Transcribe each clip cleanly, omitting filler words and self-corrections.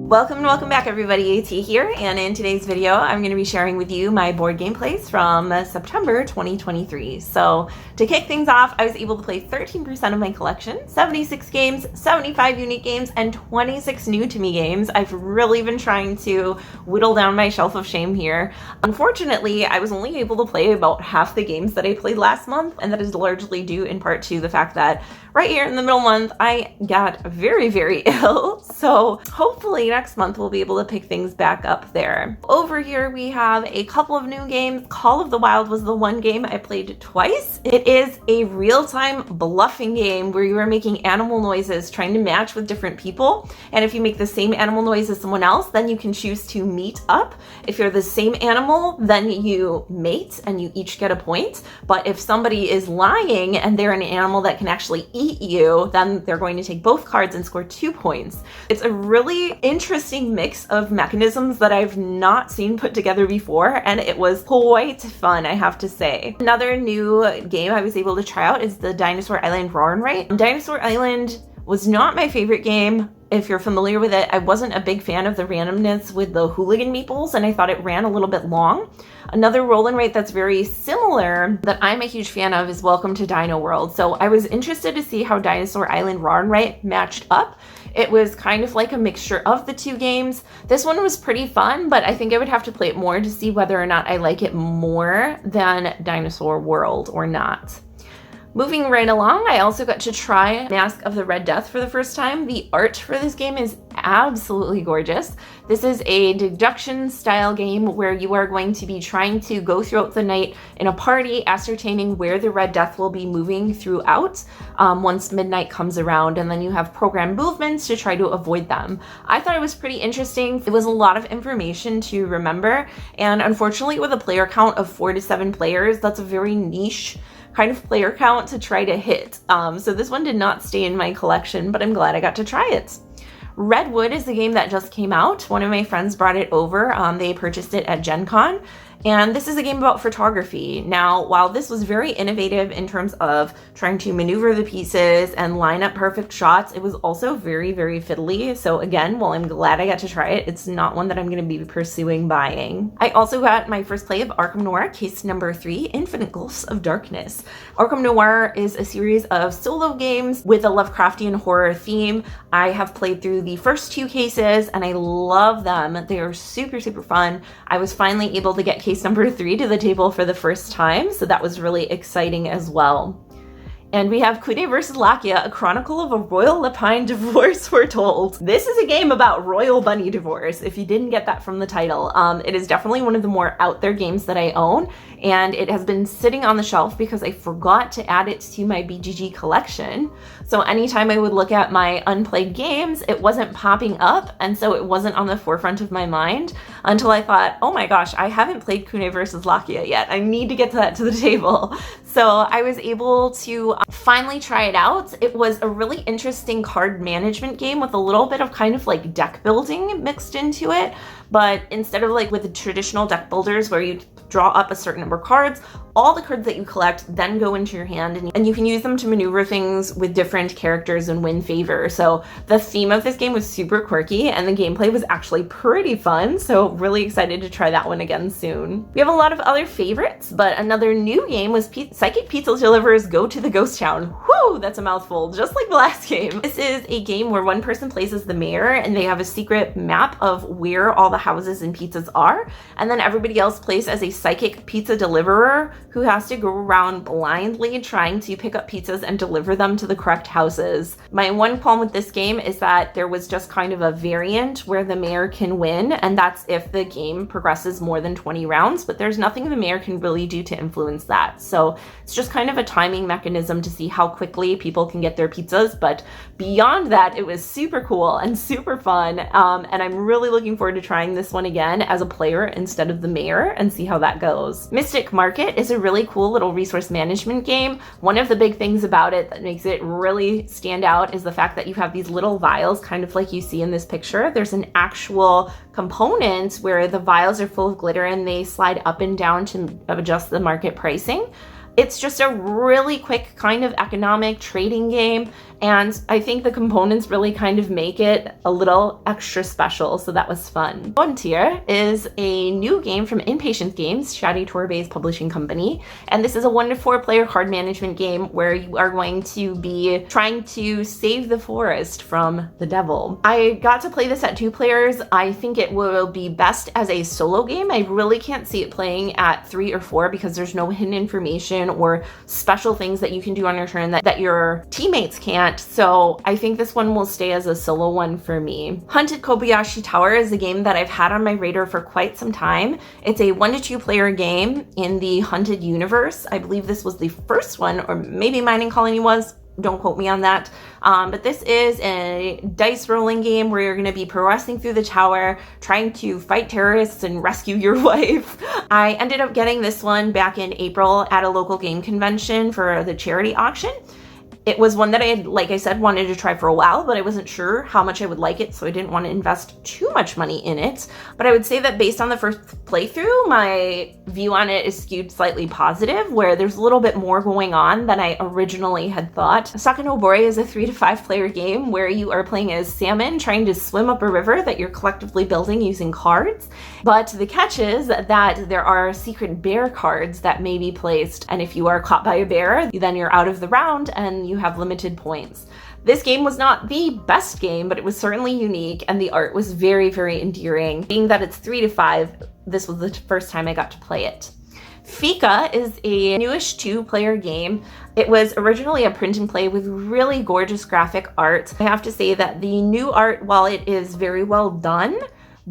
Welcome back everybody, AT here, and in today's video I'm going to be sharing with you my board game plays from September 2023. So to kick things off, I was able to play 13% of my collection, 76 games, 75 unique games, and 26 new to me games. I've really been trying to whittle down my shelf of shame here. Unfortunately, I was only able to play about half the games that I played last month, and that is largely due in part to the fact that right here in the middle month I got very ill. So hopefully next month we'll be able to pick things back up there. Over here we have a couple of new games. Call of the Wild was the one game I played twice. It is a real-time bluffing game where you are making animal noises trying to match with different people, and if you make the same animal noise as someone else, then you can choose to meet up. If you're the same animal, then you mate and you each get a point, but if somebody is lying and they're an animal that can actually eat you, then they're going to take both cards and score 2 points. It's a really interesting mix of mechanisms that I've not seen put together before, and it was quite fun, I have to say. Another new game I was able to try out is the Dinosaur Island Roar and Write. Dinosaur Island was not my favorite game. If you're familiar with it, I wasn't a big fan of the randomness with the hooligan meeples, and I thought it ran a little bit long. Another roll and write that's very similar that I'm a huge fan of is Welcome to Dino World. So I was interested to see how Dinosaur Island Roar and Write matched up. It was kind of like a mixture of the two games. This one was pretty fun, but I think I would have to play it more to see whether or not I like it more than Dinosaur World or not. Moving right along, I also got to try Mask of the Red Death for the first time. The art for this game is absolutely gorgeous. This is a deduction style game where you are going to be trying to go throughout the night in a party, ascertaining where the Red Death will be moving throughout once midnight comes around, and then you have programmed movements to try to avoid them. I thought it was pretty interesting. It was a lot of information to remember, and unfortunately with a player count of 4 to 7 players, that's a very niche kind of player count to try to hit. So this one did not stay in my collection, but I'm glad I got to try it. Redwood is the game that just came out. One of my friends brought it over. They purchased it at Gen Con. And this is a game about photography. Now, while this was very innovative in terms of trying to maneuver the pieces and line up perfect shots, it was also very fiddly. So again, while I'm glad I got to try it, it's not one that I'm going to be pursuing buying. I also got my first play of Arkham Noir, case number 3, Infinite Gulfs of Darkness. Arkham Noir is a series of solo games with a Lovecraftian horror theme. I have played through the first 2 cases and I love them. They are super fun. I was finally able to get case number 3 to the table for the first time, so that was really exciting as well. And we have Quirky vs. Lakia, a chronicle of a royal Lapine divorce, we're told. This is a game about royal bunny divorce, if you didn't get that from the title. It is definitely one of the more out there games that I own, and it has been sitting on the shelf because I forgot to add it to my BGG collection. So anytime I would look at my unplayed games, it wasn't popping up, and so it wasn't on the forefront of my mind until I thought, oh my gosh, I haven't played Quirky vs. Lakia yet. I need to get that to the table. So I was able to finally try it out. It was a really interesting card management game with a little bit of kind of like deck building mixed into it. But instead of like with the traditional deck builders where you draw up a certain number of cards, all the cards that you collect then go into your hand, and you can use them to maneuver things with different characters and win favor. So the theme of this game was super quirky and the gameplay was actually pretty fun, so really excited to try that one again soon. We have a lot of other favorites, but another new game was Psychic Pizza Deliverers Go to the Ghost Town. Whew, that's a mouthful, just like the last game. This is a game where one person plays as the mayor and they have a secret map of where all the houses and pizzas are, and then everybody else plays as a psychic pizza deliverer who has to go around blindly trying to pick up pizzas and deliver them to the correct houses. My one qualm with this game is that there was just kind of a variant where the mayor can win, and that's if the game progresses more than 20 rounds, but there's nothing the mayor can really do to influence that. So it's just kind of a timing mechanism to see how quickly people can get their pizzas, but beyond that, it was super cool and super fun, and I'm really looking forward to trying this one again as a player instead of the mayor and see how that goes. Mystic Market is a really cool little resource management game. One of the big things about it that makes it really stand out is the fact that you have these little vials, kind of like you see in this picture. There's an actual component where the vials are full of glitter and they slide up and down to adjust the market pricing. It's just a really quick kind of economic trading game, and I think the components really kind of make it a little extra special, so that was fun. Frontier is a new game from Impatient Games, Shadi Torbey's publishing company, and this is a 1 to 4 player card management game where you are going to be trying to save the forest from the devil. I got to play this at 2 players. I think it will be best as a solo game. I really can't see it playing at 3 or 4 because there's no hidden information or special things that you can do on your turn that your teammates can't. So I think this one will stay as a solo one for me. Hunted Kobayashi Tower is a game that I've had on my radar for quite some time. It's a 1 to 2 player game in the Hunted universe. I believe this was the first one, or maybe Mining Colony was. Don't quote me on that. But this is a dice rolling game where you're going to be progressing through the tower, trying to fight terrorists and rescue your wife. I ended up getting this one back in April at a local game convention for the charity auction. It was one that I had, like I said, wanted to try for a while, but I wasn't sure how much I would like it, so I didn't want to invest too much money in it. But I would say that based on the first playthrough, my view on it is skewed slightly positive, where there's a little bit more going on than I originally had thought. Sakanobori is a 3 to 5 player game where you are playing as salmon trying to swim up a river that you're collectively building using cards. But the catch is that there are secret bear cards that may be placed, and if you are caught by a bear, then you're out of the round and you have limited points. This game was not the best game, but it was certainly unique, and the art was very, very endearing. Being that it's 3 to 5, this was the first time I got to play it. Fika is a newish 2-player game. It was originally a print and play with really gorgeous graphic art. I have to say that the new art, while it is very well done,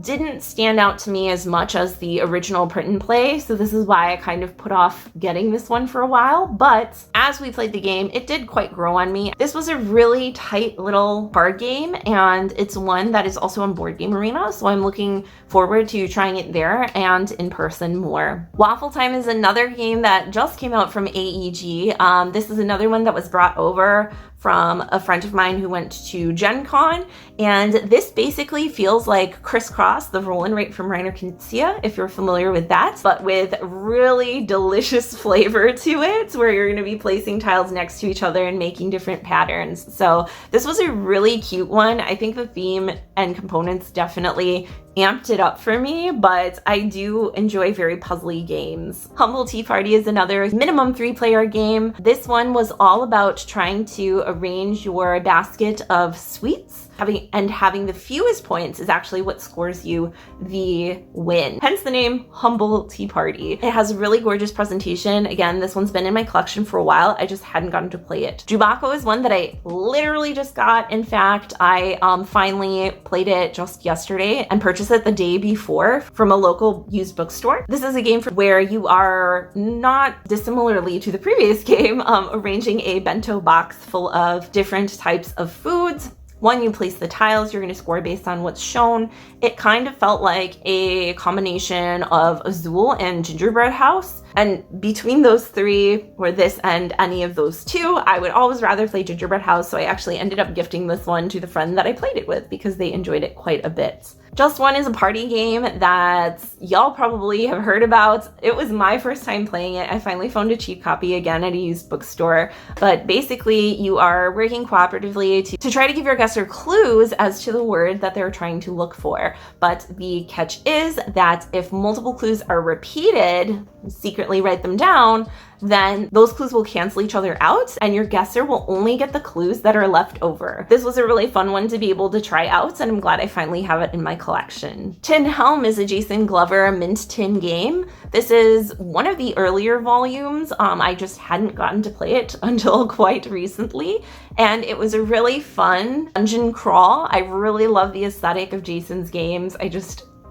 didn't stand out to me as much as the original print and play, so this is why I kind of put off getting this one for a while. But as we played the game, it did quite grow on me. This was a really tight little card game, and it's one that is also on Board Game Arena, so I'm looking forward to trying it there and in person more. Waffle Time is another game that just came out from AEG. This is another one that was brought over from a friend of mine who went to Gen Con, and this basically feels like Crisscross, the roll and write from Reiner Knizia, if you're familiar with that, but with really delicious flavor to it, where you're going to be placing tiles next to each other and making different patterns. So this was a really cute one. I think the theme and components definitely amped it up for me, but I do enjoy very puzzly games. Humble Tea Party is another minimum 3-player game. This one was all about trying to arrange your basket of sweets. Having the fewest points is actually what scores you the win. Hence the name Humble Tea Party. It has a really gorgeous presentation. Again, this one's been in my collection for a while. I just hadn't gotten to play it. Jubako is one that I literally just got. In fact, I finally played it just yesterday and purchased it the day before from a local used bookstore. This is a game where you are, not dissimilarly to the previous game, arranging a bento box full of different types of foods. One, you place the tiles, you're going to score based on what's shown. It kind of felt like a combination of Azul and Gingerbread House. And between those 3, or this and any of those 2, I would always rather play Gingerbread House, so I actually ended up gifting this one to the friend that I played it with because they enjoyed it quite a bit. Just One is a party game that y'all probably have heard about. It was my first time playing it. I finally found a cheap copy again at a used bookstore. But basically, you are working cooperatively to try to give your guesser clues as to the word that they're trying to look for. But the catch is that if multiple clues are repeated, secretly write them down, then those clues will cancel each other out and your guesser will only get the clues that are left over. This was a really fun one to be able to try out, and I'm glad I finally have it in my collection. Tin Helm is a Jason Glover mint tin game. This is one of the earlier volumes. I just hadn't gotten to play it until quite recently, and it was a really fun dungeon crawl. I really love the aesthetic of Jason's games.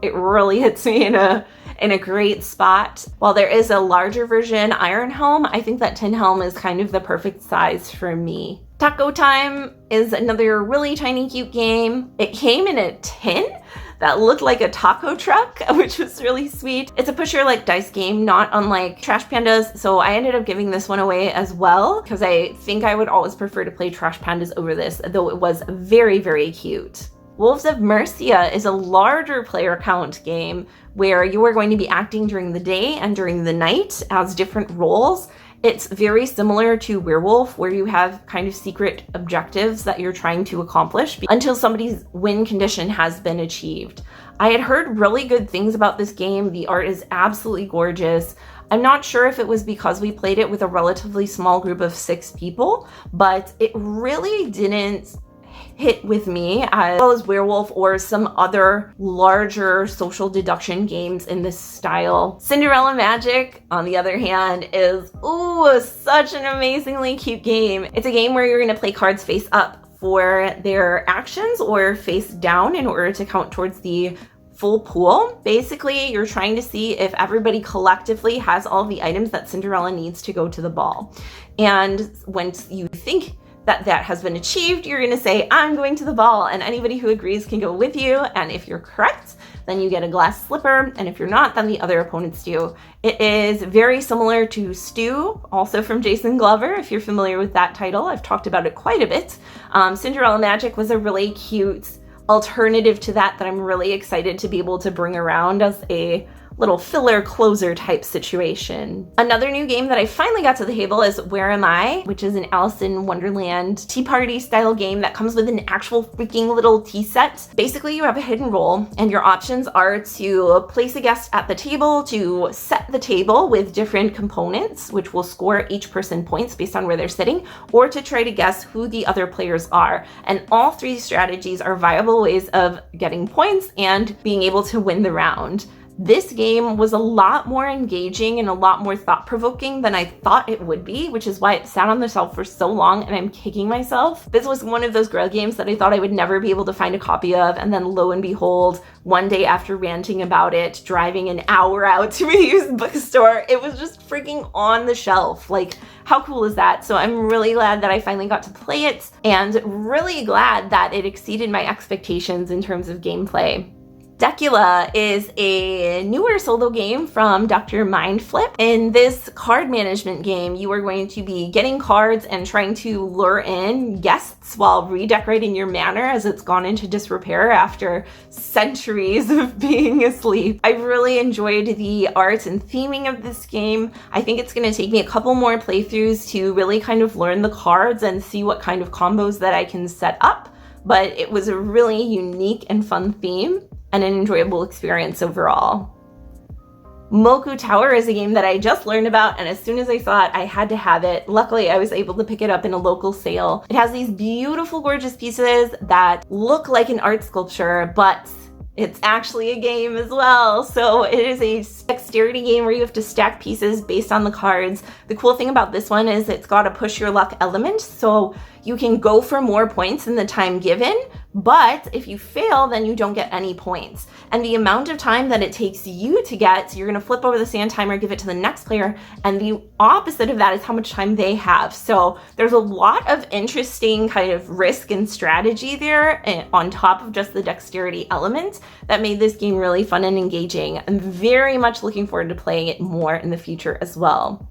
It really hits me in a great spot. While there is a larger version, Iron Helm, I think that Tin Helm is kind of the perfect size for me. Taco Time is another really tiny, cute game. It came in a tin that looked like a taco truck, which was really sweet. It's a push-your-luck dice game, not unlike Trash Pandas, so I ended up giving this one away as well, because I think I would always prefer to play Trash Pandas over this, though it was very, very cute. Wolves of Mercia is a larger player count game where you are going to be acting during the day and during the night as different roles. It's very similar to Werewolf, where you have kind of secret objectives that you're trying to accomplish until somebody's win condition has been achieved. I had heard really good things about this game. The art is absolutely gorgeous. I'm not sure if it was because we played it with a relatively small group of 6 people, but it really didn't hit with me as well as Werewolf or some other larger social deduction games in this style. Cinderella Magic, on the other hand, is such an amazingly cute game. It's a game where you're going to play cards face up for their actions or face down in order to count towards the full pool. Basically, you're trying to see if everybody collectively has all the items that Cinderella needs to go to the ball. And once you think that has been achieved, you're going to say, I'm going to the ball, and anybody who agrees can go with you. And if you're correct, then you get a glass slipper, and if you're not, then the other opponents do. It is very similar to Stew, also from Jason Glover, if you're familiar with that title. I've talked about it quite a bit. Cinderella Magic was a really cute alternative to that I'm really excited to be able to bring around as a little filler closer type situation. Another new game that I finally got to the table is Where Am I?, which is an Alice in Wonderland tea party style game that comes with an actual freaking little tea set. Basically, you have a hidden role, and your options are to place a guest at the table, to set the table with different components, which will score each person points based on where they're sitting, or to try to guess who the other players are. And all 3 strategies are viable ways of getting points and being able to win the round. This game was a lot more engaging and a lot more thought-provoking than I thought it would be, which is why it sat on the shelf for so long and I'm kicking myself. This was one of those girl games that I thought I would never be able to find a copy of, and then lo and behold, one day after ranting about it, driving an hour out to a used bookstore, it was just freaking on the shelf. Like, how cool is that? So I'm really glad that I finally got to play it, and really glad that it exceeded my expectations in terms of gameplay. Decula is a newer solo game from Dr. Mindflip. In this card management game, you are going to be getting cards and trying to lure in guests while redecorating your manor as it's gone into disrepair after centuries of being asleep. I really enjoyed the art and theming of this game. I think it's going to take me a couple more playthroughs to really kind of learn the cards and see what kind of combos that I can set up, but it was a really unique and fun theme and an enjoyable experience overall. Moku Tower is a game that I just learned about, and as soon as I saw it, I had to have it. Luckily, I was able to pick it up in a local sale. It has these beautiful, gorgeous pieces that look like an art sculpture, but it's actually a game as well. So it is a dexterity game where you have to stack pieces based on the cards. The cool thing about this one is it's got a push your luck element, so you can go for more points in the time given, but if you fail, then you don't get any points. And the amount of time that it takes you to get, you're gonna flip over the sand timer, give it to the next player, and the opposite of that is how much time they have. So there's a lot of interesting kind of risk and strategy there on top of just the dexterity element that made this game really fun and engaging. I'm very much looking forward to playing it more in the future as well.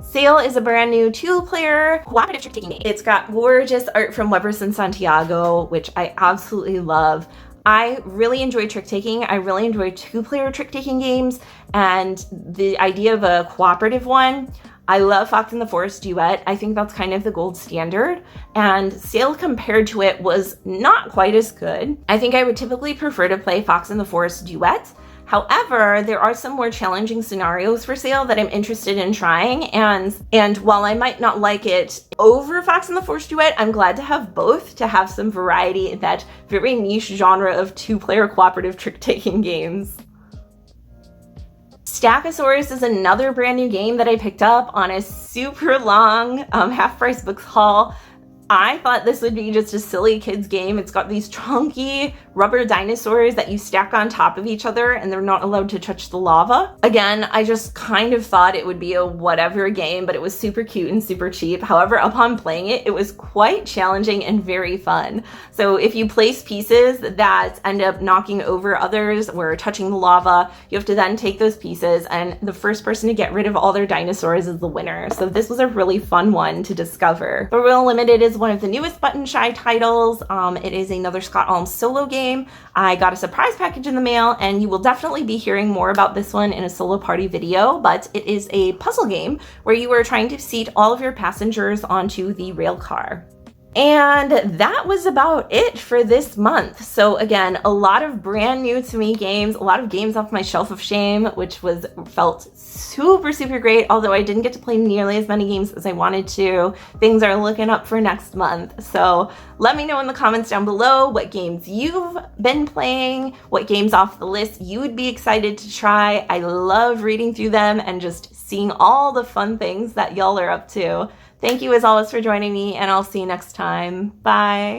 Sail is a brand new 2-player cooperative trick-taking game. It's got gorgeous art from Webers and Santiago, which I absolutely love. I really enjoy trick-taking. I really enjoy 2-player trick-taking games, and the idea of a cooperative one. I love Fox and the Forest Duet. I think that's kind of the gold standard, and Sail compared to it was not quite as good. I think I would typically prefer to play Fox and the Forest Duet. However, there are some more challenging scenarios for Sail that I'm interested in trying, and while I might not like it over Fox and the Forest Duet, I'm glad to have both to have some variety in that very niche genre of 2-player cooperative trick-taking games. Stackosaurus is another brand new game that I picked up on a super long half-price books haul. I thought this would be just a silly kids game. It's got these chunky rubber dinosaurs that you stack on top of each other, and they're not allowed to touch the lava. Again, I just kind of thought it would be a whatever game, but it was super cute and super cheap. However, upon playing it, it was quite challenging and very fun. So if you place pieces that end up knocking over others or touching the lava, you have to then take those pieces, and the first person to get rid of all their dinosaurs is the winner. So this was a really fun one to discover. But Real Limited is one of the newest Button Shy titles. It is another Scott Alm solo game. I got a surprise package in the mail, and you will definitely be hearing more about this one in a solo party video, but it is a puzzle game where you are trying to seat all of your passengers onto the rail car. And that was about it for this month. So again, a lot of brand new to me games, a lot of games off my shelf of shame, which felt super great, although I didn't get to play nearly as many games as I wanted to. Things are looking up for next month. So let me know in the comments down below what games you've been playing, what games off the list you would be excited to try. I love reading through them and just seeing all the fun things that y'all are up to. Thank you as always for joining me, and I'll see you next time. Bye.